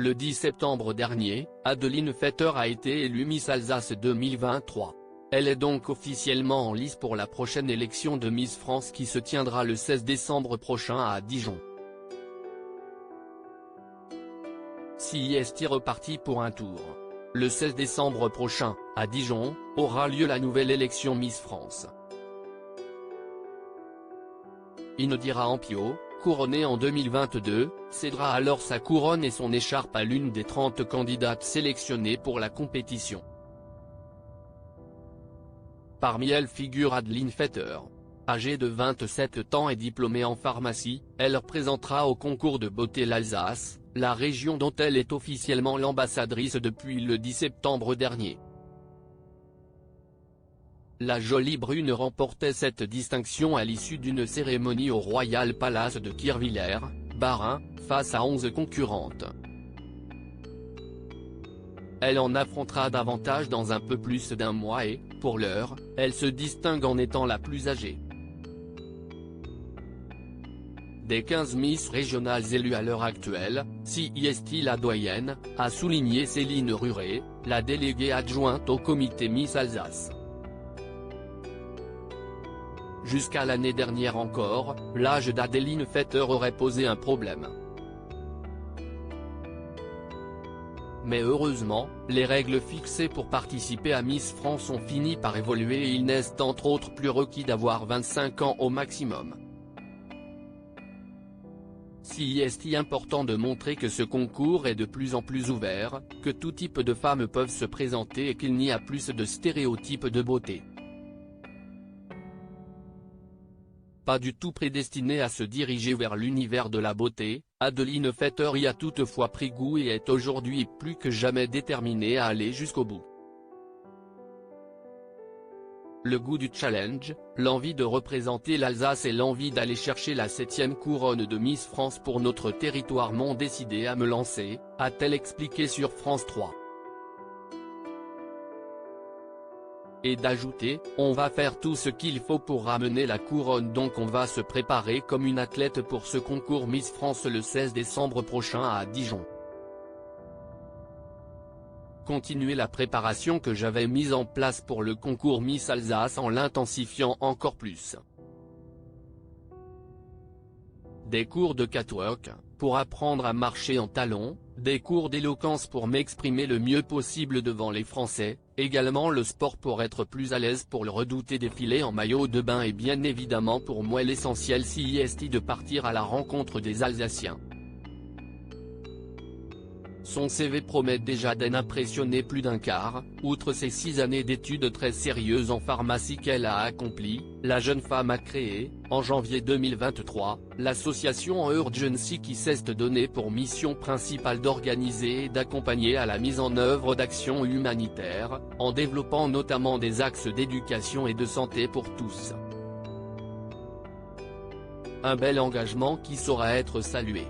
Le 10 septembre dernier, Adeline Fetter a été élue Miss Alsace 2023. Elle est donc officiellement en lice pour la prochaine élection de Miss France qui se tiendra le 16 décembre prochain à Dijon. CIST reparti pour un tour. Le 16 décembre prochain, à Dijon, aura lieu la nouvelle élection Miss France. Indira Ampio, couronnée en 2022, cédera alors sa couronne et son écharpe à l'une des 30 candidates sélectionnées pour la compétition. Parmi elles figure Adeline Fetter. Âgée de 27 ans et diplômée en pharmacie, elle représentera au concours de beauté l'Alsace, la région dont elle est officiellement l'ambassadrice depuis le 10 septembre dernier. La jolie brune remportait cette distinction à l'issue d'une cérémonie au Royal Palace de Kirchwiller, Bas-Rhin, face à 11 concurrentes. Elle en affrontera davantage dans un peu plus d'un mois et, pour l'heure, elle se distingue en étant la plus âgée. Des 15 Miss régionales élues à l'heure actuelle, CIST la doyenne, a souligné Céline Ruret, la déléguée adjointe au comité Miss Alsace. Jusqu'à l'année dernière encore, l'âge d'Adeline Fetter aurait posé un problème. Mais heureusement, les règles fixées pour participer à Miss France ont fini par évoluer et il n'est entre autres plus requis d'avoir 25 ans au maximum. CIST important de montrer que ce concours est de plus en plus ouvert, que tout type de femmes peuvent se présenter et qu'il n'y a plus de stéréotypes de beauté. Pas du tout prédestinée à se diriger vers l'univers de la beauté, Adeline Fetter y a toutefois pris goût et est aujourd'hui plus que jamais déterminée à aller jusqu'au bout. Le goût du challenge, l'envie de représenter l'Alsace et l'envie d'aller chercher la 7e couronne de Miss France pour notre territoire m'ont décidé à me lancer, a-t-elle expliqué sur France 3. Et d'ajouter, on va faire tout ce qu'il faut pour ramener la couronne donc on va se préparer comme une athlète pour ce concours Miss France le 16 décembre prochain à Dijon. Continuer la préparation que j'avais mise en place pour le concours Miss Alsace en l'intensifiant encore plus. Des cours de catwalk, pour apprendre à marcher en talons, des cours d'éloquence pour m'exprimer le mieux possible devant les Français, également le sport pour être plus à l'aise pour le redouté défilé en maillot de bain et bien évidemment pour moi l'essentiel CIST de partir à la rencontre des Alsaciens. Son CV promet déjà d'en impressionner plus d'un quart, outre ses 6 années d'études très sérieuses en pharmacie qu'elle a accomplies, la jeune femme a créé, en janvier 2023, l'association Urgency qui s'est donnée pour mission principale d'organiser et d'accompagner à la mise en œuvre d'actions humanitaires, en développant notamment des axes d'éducation et de santé pour tous. Un bel engagement qui saura être salué.